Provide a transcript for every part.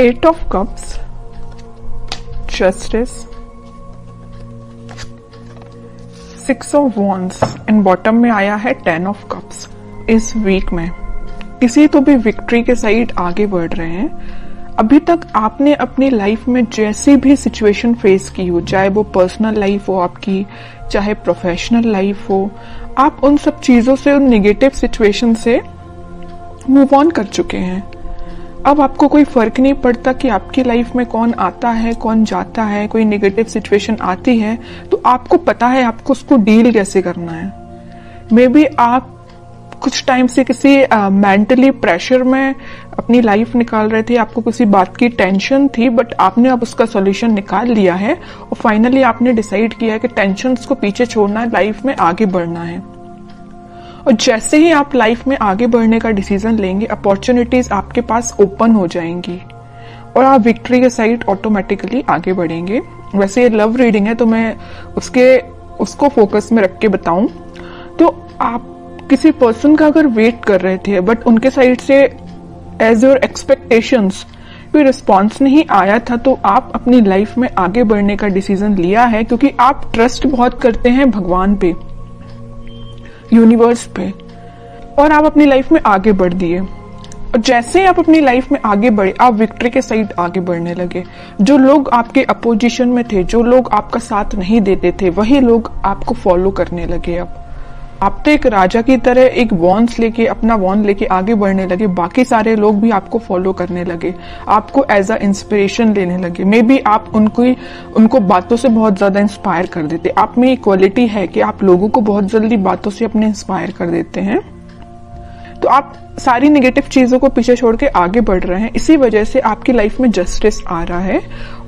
8 of Cups, Justice, 6 of Wands and bottom में आया है 10 of Cups। इस वीक में किसी तो भी विक्ट्री के साइड आगे बढ़ रहे हैं। अभी तक आपने अपनी लाइफ में जैसी भी सिचुएशन फेस की हो, चाहे वो पर्सनल लाइफ हो आपकी, चाहे प्रोफेशनल लाइफ हो, आप उन सब चीजों से, उन नेगेटिव सिचुएशन से मूव ऑन कर चुके हैं। अब आपको कोई फर्क नहीं पड़ता कि आपकी लाइफ में कौन आता है, कौन जाता है। कोई नेगेटिव सिचुएशन आती है तो आपको पता है आपको उसको डील कैसे करना है। मे बी आप कुछ टाइम से किसी मेंटली प्रेशर में अपनी लाइफ निकाल रहे थे, आपको किसी बात की टेंशन थी, बट आपने अब उसका सॉल्यूशन निकाल लिया है और फाइनली आपने डिसाइड किया है कि टेंशन्स को पीछे छोड़ना है, लाइफ में आगे बढ़ना है। और जैसे ही आप लाइफ में आगे बढ़ने का डिसीजन लेंगे, अपॉर्चुनिटीज आपके पास ओपन हो जाएंगी और आप विक्ट्री के साइड ऑटोमेटिकली आगे बढ़ेंगे। वैसे ये लव रीडिंग है तो मैं उसको फोकस में रख के बताऊं तो आप किसी पर्सन का अगर वेट कर रहे थे बट उनके साइड से एज योर एक्सपेक्टेशंस कोई रिस्पॉन्स नहीं आया था, तो आप अपनी लाइफ में आगे बढ़ने का डिसीजन लिया है क्योंकि आप ट्रस्ट बहुत करते हैं भगवान पे, यूनिवर्स पे, और आप अपनी लाइफ में आगे बढ़ दिए। और जैसे ही आप अपनी लाइफ में आगे बढ़े, आप विक्ट्री के साइड आगे बढ़ने लगे। जो लोग आपके अपोजिशन में थे, जो लोग आपका साथ नहीं देते थे, वही लोग आपको फॉलो करने लगे। अब आप तो एक राजा की तरह एक अपना वॉन्ड लेके आगे बढ़ने लगे। बाकी सारे लोग भी आपको फॉलो करने लगे, आपको एज अ इंस्पिरेशन लेने लगे। मे बी आप उनको बातों से बहुत ज्यादा इंस्पायर कर देते। आप में एक क्वालिटी है कि आप लोगों को बहुत जल्दी बातों से अपने इंस्पायर कर देते हैं। तो आप सारी नेगेटिव चीजों को पीछे छोड़ के आगे बढ़ रहे हैं। इसी वजह से आपकी लाइफ में जस्टिस आ रहा है।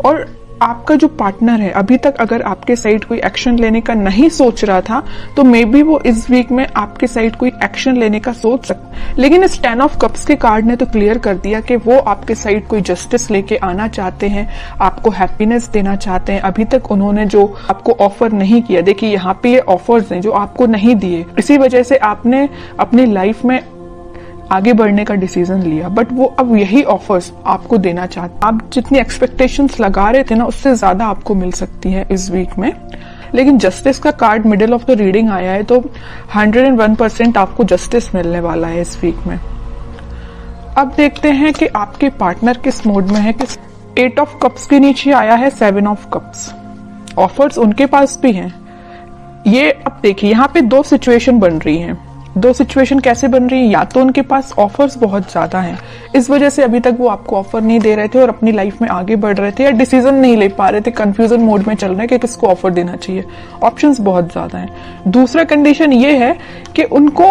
और आपका जो पार्टनर है, अभी तक अगर आपके साइड कोई एक्शन लेने का नहीं सोच रहा था तो मे बी वो इस वीक में आपके साइड कोई एक्शन लेने का सोच सकता। लेकिन इस 10 ऑफ कप्स के कार्ड ने तो क्लियर कर दिया कि वो आपके साइड कोई जस्टिस लेके आना चाहते हैं, आपको हैप्पीनेस देना चाहते हैं। अभी तक उन्होंने जो आपको ऑफर नहीं किया, देखिए यहाँ पे ये ऑफर्स हैं जो आपको नहीं दिए, इसी वजह से आपने अपनी लाइफ में आगे बढ़ने का डिसीजन लिया। बट वो अब यही ऑफर्स आपको देना चाहते। आप जितनी एक्सपेक्टेशंस लगा रहे थे ना, उससे ज्यादा आपको मिल सकती है इस वीक में। लेकिन जस्टिस का card middle of the reading आया है तो 101% आपको जस्टिस मिलने वाला है इस वीक में। अब देखते हैं कि आपके पार्टनर किस मोड में है। 8 ऑफ कप्स के नीचे आया है 7 ऑफ कप्स। ऑफर्स उनके पास भी हैं। ये अब देखिए यहाँ पे दो सिचुएशन बन रही हैं। दो सिचुएशन कैसे बन रही है? या तो उनके पास ऑफर्स बहुत ज्यादा हैं, इस वजह से अभी तक वो आपको ऑफर नहीं दे रहे थे और अपनी लाइफ में आगे बढ़ रहे थे, या डिसीजन नहीं ले पा रहे थे, कंफ्यूजन मोड में चल रहे कि किसको ऑफर देना चाहिए। ऑप्शंस बहुत ज्यादा हैं। दूसरा कंडीशन ये है कि उनको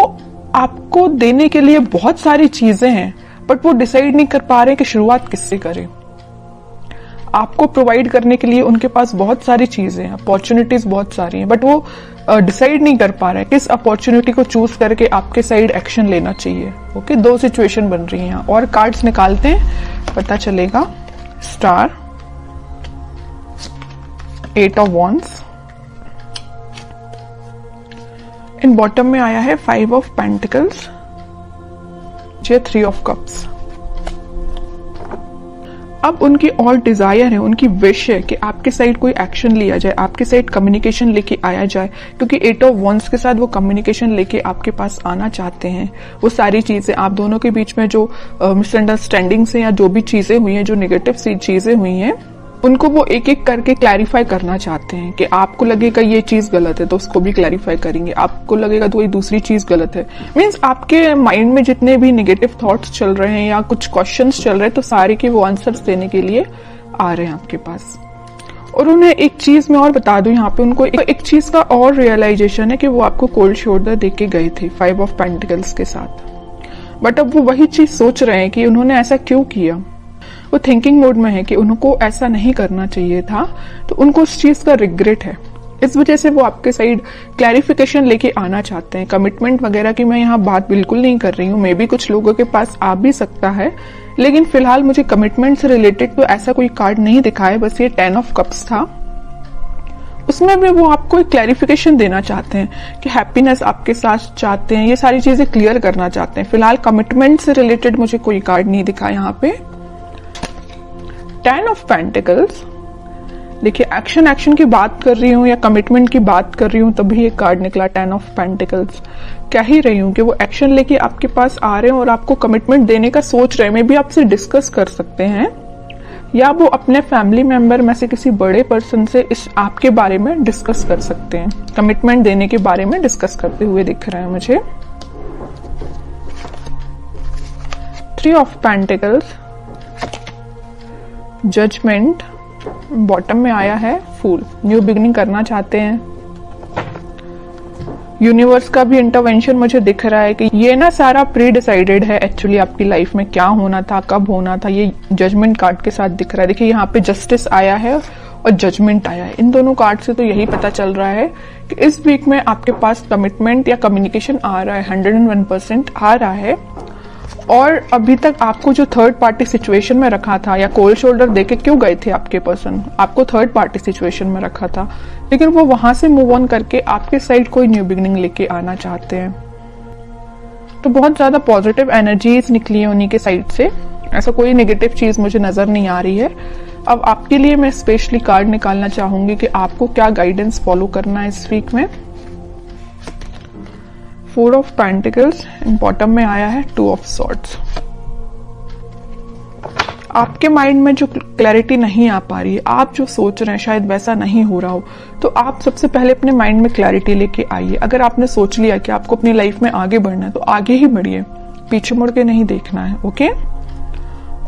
आपको देने के लिए बहुत सारी चीजें हैं बट वो डिसाइड नहीं कर पा रहे कि शुरुआत किससे करें। आपको प्रोवाइड करने के लिए उनके पास बहुत सारी चीजें हैं, अपॉर्चुनिटीज बहुत सारी हैं, बट वो डिसाइड नहीं कर पा रहे किस अपॉर्चुनिटी को चूज करके आपके साइड एक्शन लेना चाहिए। ओके, दो सिचुएशन बन रही हैं। और कार्ड्स निकालते हैं, पता चलेगा। Star, 8 of wands, in bottom में आया है 5 ऑफ पेंटिकल्स, 3 ऑफ कप्स। अब उनकी और डिजायर है, उनकी विश है कि आपके साइड कोई एक्शन लिया जाए, आपके साइड कम्युनिकेशन लेके आया जाए, क्योंकि 8 ऑफ वॉन्ड्स के साथ वो कम्युनिकेशन लेके आपके पास आना चाहते हैं। वो सारी चीजें, आप दोनों के बीच में जो मिसअंडरस्टैंडिंग्स हैं या जो भी चीजें हुई हैं, जो नेगेटिव चीजें हुई हैं, उनको वो एक एक करके क्लैरिफाई करना चाहते हैं। कि आपको लगेगा ये चीज गलत है तो उसको भी क्लैरिफाई करेंगे, आपको लगेगा तो ये दूसरी चीज गलत है। मीन्स आपके माइंड में जितने भी नेगेटिव थॉट्स चल रहे हैं या कुछ क्वेश्चंस चल रहे हैं, तो सारे के वो आंसर्स देने के लिए आ रहे हैं आपके पास। और उन्हें एक चीज मैं और बता दूं, यहाँ पे उनको एक चीज का और रियलाइजेशन है कि वो आपको कोल्ड शोल्डर दे के गए थे 5 ऑफ पेंटिकल्स के साथ। बट अब वो वही चीज सोच रहे हैं कि उन्होंने ऐसा क्यों किया। वो थिंकिंग मोड में है कि उनको ऐसा नहीं करना चाहिए था, तो उनको उस चीज का रिग्रेट है। इस वजह से वो आपके साइड क्लैरिफिकेशन लेके आना चाहते हैं। कमिटमेंट वगैरह की मैं यहाँ बात बिल्कुल नहीं कर रही हूँ, मे बी कुछ लोगों के पास आ भी सकता है, लेकिन फिलहाल मुझे कमिटमेंट से रिलेटेड तो ऐसा कोई कार्ड नहीं दिखा है। बस ये 10 ऑफ कप्स था, उसमें भी वो आपको एक क्लैरिफिकेशन देना चाहते हैं कि हैप्पीनेस आपके साथ चाहते हैं, ये सारी चीजें क्लियर करना चाहते हैं। फिलहाल कमिटमेंट से रिलेटेड मुझे कोई कार्ड नहीं दिखा यहाँ पे। 10 ऑफ पेंटिकल्स, देखिए एक्शन की बात कर रही हूँ या कमिटमेंट की बात कर रही हूँ तभी ये कार्ड निकला 10 ऑफ पेंटिकल्स। कह ही रही हूँ कि वो एक्शन लेके आपके पास आ रहे हैं और आपको कमिटमेंट देने का सोच रहे हैं। मे भी आपसे डिस्कस कर सकते हैं या वो अपने फैमिली मेंबर में से किसी बड़े पर्सन से इस आपके बारे में डिस्कस कर सकते हैं, कमिटमेंट देने के बारे में डिस्कस करते हुए दिख रहे हैं मुझे। 3 ऑफ पेंटिकल्स, जजमेंट, बॉटम में आया है फूल, न्यू बिगिनिंग करना चाहते हैं। यूनिवर्स का भी इंटरवेंशन मुझे दिख रहा है कि ये ना सारा प्री डिसाइडेड है एक्चुअली आपकी लाइफ में क्या होना था, कब होना था, ये जजमेंट कार्ड के साथ दिख रहा है। देखिए यहाँ पे जस्टिस आया है और जजमेंट आया है। इन दोनों कार्ड से तो यही पता चल रहा है कि इस वीक में आपके पास कमिटमेंट या कम्युनिकेशन आ रहा है, 101% आ रहा है। और अभी तक आपको जो थर्ड पार्टी सिचुएशन में रखा था या कोल्ड शोल्डर देके क्यों गए थे आपके पर्सन, आपको थर्ड पार्टी सिचुएशन में रखा था, लेकिन वो वहां से मूव ऑन करके आपके साइड कोई न्यू बिगिनिंग लेके आना चाहते हैं। तो बहुत ज्यादा पॉजिटिव एनर्जीज निकली है उन्हीं के साइड से, ऐसा कोई नेगेटिव चीज मुझे नजर नहीं आ रही है। अब आपके लिए मैं स्पेशली कार्ड निकालना चाहूंगी कि आपको क्या गाइडेंस फॉलो करना है इस वीक में। 4 ऑफ पेंटिकल्स, बॉटम में आया है 2 ऑफ सॉर्ड्स। आपके माइंड में जो क्लैरिटी नहीं आ पा रही है, आप जो सोच रहे हैं शायद वैसा नहीं हो रहा हो, तो आप सबसे पहले अपने माइंड में क्लैरिटी लेके आइए। अगर आपने सोच लिया कि आपको अपनी लाइफ में आगे बढ़ना है तो आगे ही बढ़िए, पीछे मुड़ के नहीं देखना है, ओके।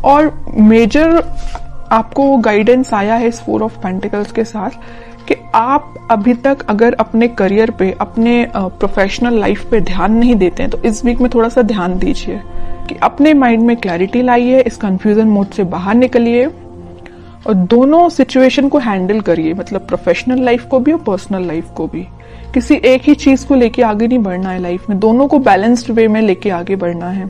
और मेजर आपको गाइडेंस आया है इस 4 ऑफ पेंटिकल्स के साथ कि आप अभी तक अगर अपने करियर पे, अपने प्रोफेशनल लाइफ पे ध्यान नहीं देते हैं तो इस वीक में थोड़ा सा ध्यान दीजिए कि अपने माइंड में क्लैरिटी लाइए, इस कंफ्यूजन मोड से बाहर निकलिए और दोनों सिचुएशन को हैंडल करिए, मतलब प्रोफेशनल लाइफ को भी और पर्सनल लाइफ को भी। किसी एक ही चीज को लेके आगे नहीं बढ़ना है लाइफ में, दोनों को बैलेंस्ड वे में लेके आगे बढ़ना है।